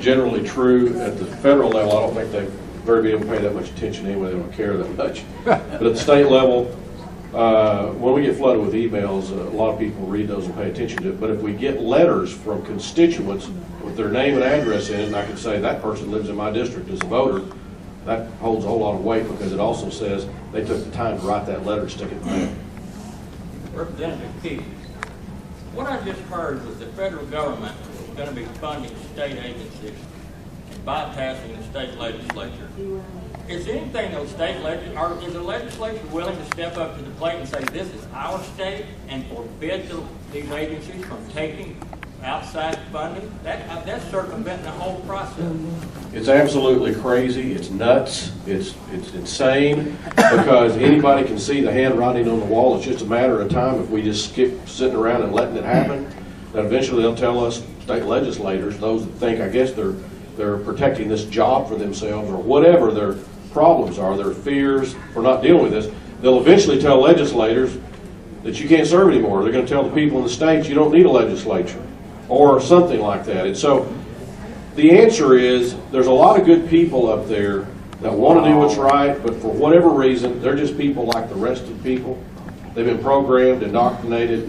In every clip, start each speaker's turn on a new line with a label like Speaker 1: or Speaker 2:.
Speaker 1: generally true at the federal level. I don't think they very people pay that much attention anyway. They don't care that much. But at the state level, when we get flooded with emails, a lot of people read those and pay attention to it. But if we get letters from constituents with their name and address in it, and I can say that person lives in my district as a voter, that holds a whole lot of weight because it also says they took the time to write that letter and stick it in the mail.
Speaker 2: Representative Keith, what I just heard was the federal government is going to be funding state agencies and bypassing the state legislature. Is anything those state or is the legislature willing to step up to the plate and say this is our state and forbid these agencies from taking outside funding? That's circumventing the whole process.
Speaker 1: It's absolutely crazy. It's nuts. It's insane because anybody can see the handwriting on the wall. It's just a matter of time if we just skip sitting around and letting it happen. That eventually they'll tell us, state legislators, those that think, I guess they're protecting this job for themselves or whatever their problems are, their fears for not dealing with this. They'll eventually tell legislators that you can't serve anymore. They're going to tell the people in the states you don't need a legislature or something like that. And so the answer is there's a lot of good people up there that want to do what's right, but for whatever reason, they're just people like the rest of the people. They've been programmed, indoctrinated,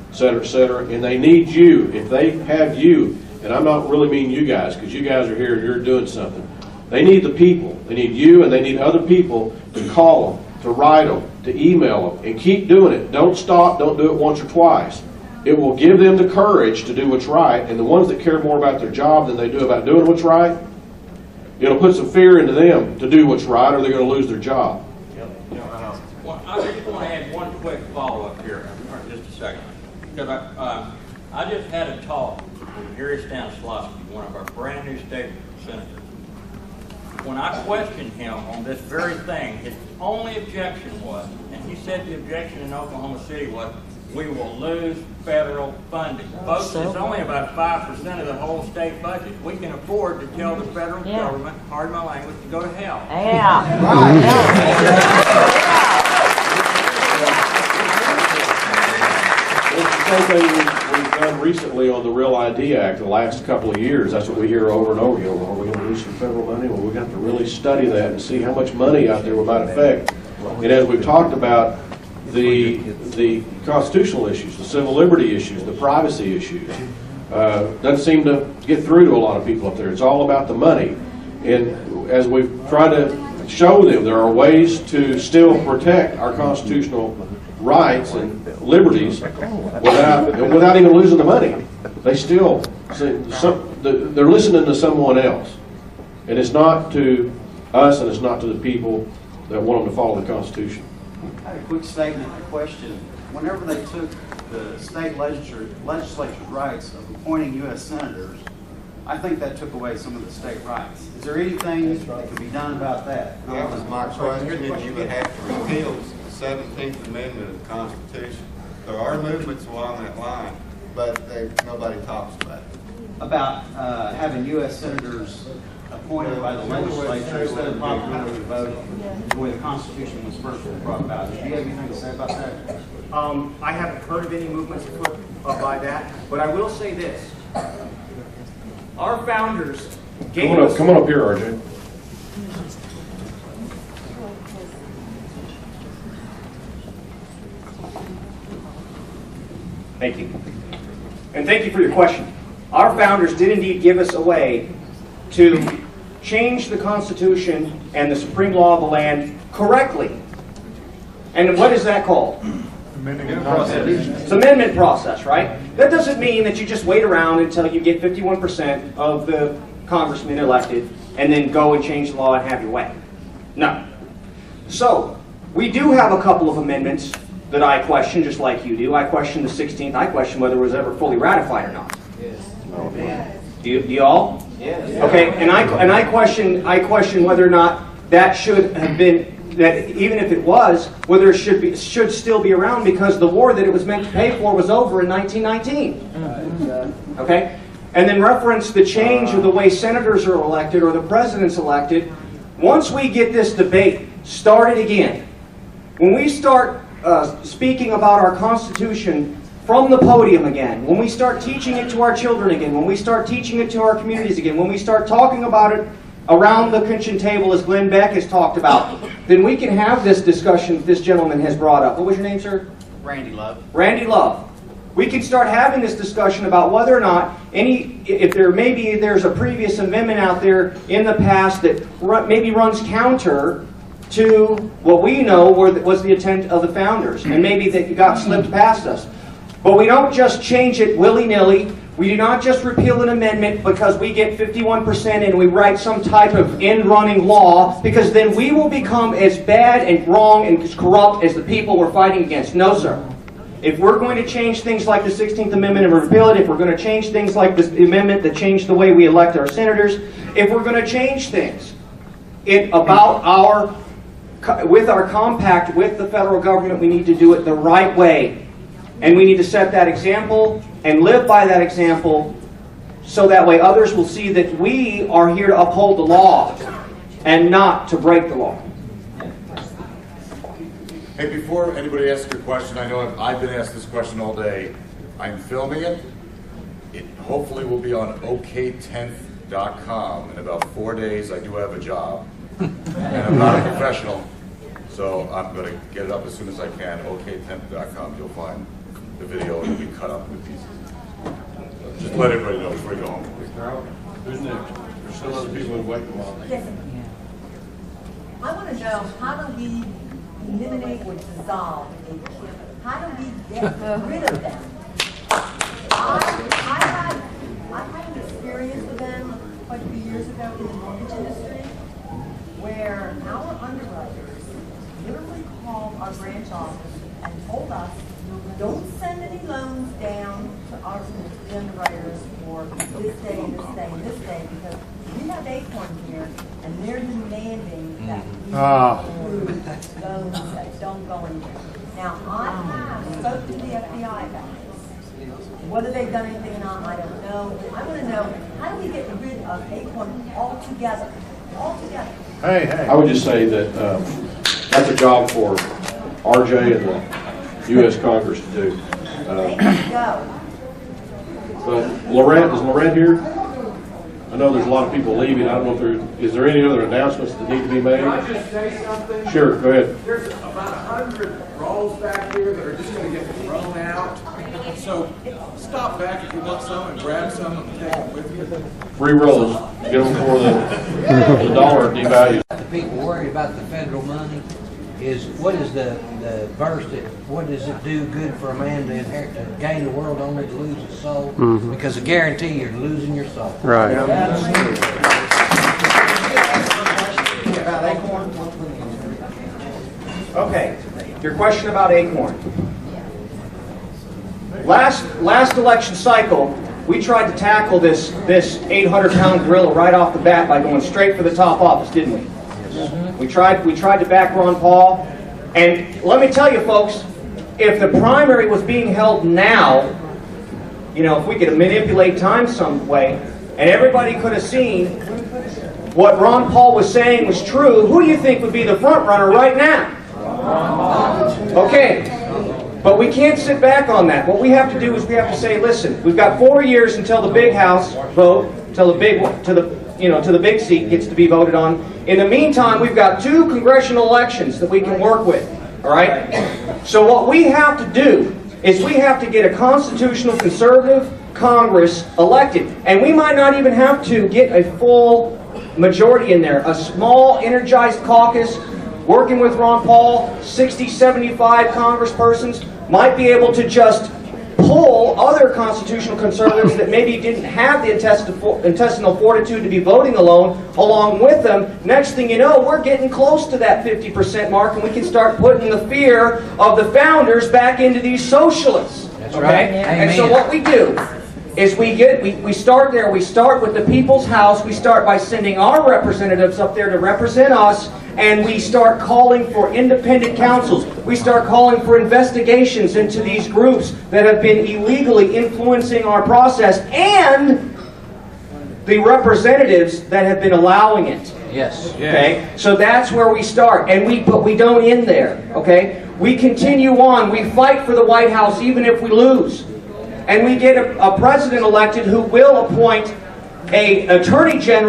Speaker 1: et cetera, and they need you. If they have you, and I'm not really mean you guys, because you guys are here and you're doing something. They need the people. They need you, and they need other people to call them, to write them, to email them, and keep doing it. Don't stop. Don't do it once or twice. It will give them the courage to do what's right, and the ones that care more about their job than they do about doing what's right, it'll put some fear into them to do what's right, or they're going to lose their job.
Speaker 2: Well, I just want to add one quick follow-up here, for just a second, because I just had a talk with Gary Stanislawski, one of our brand new state senators. When I questioned him on this very thing, his only objection was, and he said the objection in Oklahoma City was, we will lose federal funding. Folks, it's only about 5% of the whole state budget. We can afford to tell the federal government, pardon my language, to go to hell.
Speaker 1: It's the same thing we've done recently on the Real ID Act the last couple of years. That's what we hear over and over again. Are we going to lose some federal money? Well, we've got to really study that and see how much money out there we might affect. And as we've talked about, the constitutional issues, the civil liberty issues, the privacy issues, doesn't seem to get through to a lot of people up there. It's all about the money. And as we've tried to show them, there are ways to still protect our constitutional rights and liberties without even losing the money. They still, they're listening to someone else. And it's not to us and it's not to the people that want them to follow the Constitution.
Speaker 3: I had a quick statement and a question. Whenever they took the state legislature's rights of appointing U.S. senators, I think that took away some of the state rights. Is there anything that can be done about that?
Speaker 4: That was my question, that you would have to repeal the 17th Amendment of the Constitution. There are movements along that line, but nobody talks about it.
Speaker 3: About having U.S. senators appointed by the legislature instead of popular vote, the way the Constitution was first brought about. Do you have anything to say about that?
Speaker 5: I haven't heard of any movements afoot by that, but I will say this. Our founders gave us...
Speaker 1: Come on up here, RJ.
Speaker 5: Thank you. And thank you for your question. Our founders did indeed give us a way to change the Constitution and the supreme law of the land correctly. And what is that called? It's an amendment process, right? That doesn't mean that you just wait around until you get 51% of the congressmen elected and then go and change the law and have your way. No. So, we do have a couple of amendments that I question, just like you do. I question the 16th. I question whether it was ever fully ratified or not. Yes. Do you all?
Speaker 3: Yes.
Speaker 5: Okay, and I question whether or not that should have been, that even if it was, whether it should still be around, because the war that it was meant to pay for was over in 1919. Okay? And then reference the change of the way senators are elected or the president's elected. Once we get this debate started again, when we start speaking about our Constitution from the podium again, when we start teaching it to our children again, when we start teaching it to our communities again, when we start talking about it around the kitchen table as Glenn Beck has talked about, then we can have this discussion this gentleman has brought up. What was your name, sir?
Speaker 3: Randy Love.
Speaker 5: Randy Love. We can start having this discussion about whether or not there's a previous amendment out there in the past that maybe runs counter to what we know was the intent of the founders, and maybe that got slipped past us. But we don't just change it willy-nilly. We do not just repeal an amendment because we get 51% and we write some type of end-running law, because then we will become as bad and wrong and as corrupt as the people we're fighting against. No, sir. If we're going to change things like the 16th Amendment and repeal it, if we're going to change things like this amendment that changed the way we elect our senators, if we're going to change things with our compact with the federal government, we need to do it the right way. And we need to set that example and live by that example, so that way others will see that we are here to uphold the law and not to break the law.
Speaker 6: Hey, before anybody asks your question, I know I've been asked this question all day. I'm filming it. It hopefully will be on ok10th.com. In about 4 days, I do have a job. And I'm not a professional, so I'm going to get it up as soon as I can. ok10th.com. You'll find the video. It'll be cut up in pieces. Just let everybody know before you go home.
Speaker 1: Who's next? There's still other people who wait a while.
Speaker 7: Yes. I want to know, how do we eliminate or dissolve ACORN? How do we get rid of them? I had an experience with them quite a few years ago in the mortgage industry, where our underwriters literally called our branch office and told us, don't send any loans down to our underwriters for this day and this day and this day, because we have ACORN here and they're demanding that we approve loans that don't go in there. Now, I have spoken to the FBI about this. Whether they've done anything or not, I don't know. I want to know, how do we get rid of ACORN altogether? Altogether.
Speaker 1: I would just say that that's a job for RJ and the U.S. Congress to do.
Speaker 7: They can go.
Speaker 1: But is Laurent here? I know there's a lot of people leaving. I don't know if is there any other announcements that need to be made?
Speaker 8: Can I just say something?
Speaker 1: Sure, go ahead.
Speaker 8: There's about 100 rolls back here that are just going to get thrown out. So stop back if you want some and grab some and take them with you.
Speaker 1: Free rolls. Get them before the dollar devalues.
Speaker 9: The people worried about the federal money is, what is the verse that, what does it do good for a man to inherit, to gain the world only to lose his soul? Because I guarantee you're losing your soul.
Speaker 10: Right.
Speaker 5: About ACORN? Okay, your question about ACORN. Last election cycle, we tried to tackle this 800-pound gorilla right off the bat by going straight for the top office, didn't we? We tried to back Ron Paul, and let me tell you, folks, if the primary was being held now, if we could manipulate time some way, and everybody could have seen what Ron Paul was saying was true, who do you think would be the front runner right now? Okay, but we can't sit back on that. What we have to do is we have to say, listen, we've got 4 years until the big house vote, till the big to the big seat gets to be voted on. In the meantime, we've got 2 congressional elections that we can work with. All right? So what we have to do is we have to get a constitutional conservative Congress elected. And we might not even have to get a full majority in there. A small, energized caucus working with Ron Paul, 60, 75 congresspersons might be able to just pull other constitutional conservatives that maybe didn't have the intestinal fortitude to be voting alone along with them. Next thing you know, we're getting close to that 50% mark, and we can start putting the fear of the founders back into these socialists.
Speaker 9: That's
Speaker 5: okay?
Speaker 9: right.
Speaker 5: And so what we do is we start there. We start with the people's house. We start by sending our representatives up there to represent us, and we start calling for independent counsels. We start calling for investigations into these groups that have been illegally influencing our process and the representatives that have been allowing it.
Speaker 9: Yes.
Speaker 5: Okay, so that's where we start, but we don't end there. Okay, we continue on. We fight for the White House even if we lose, and we get a president elected who will appoint an attorney general.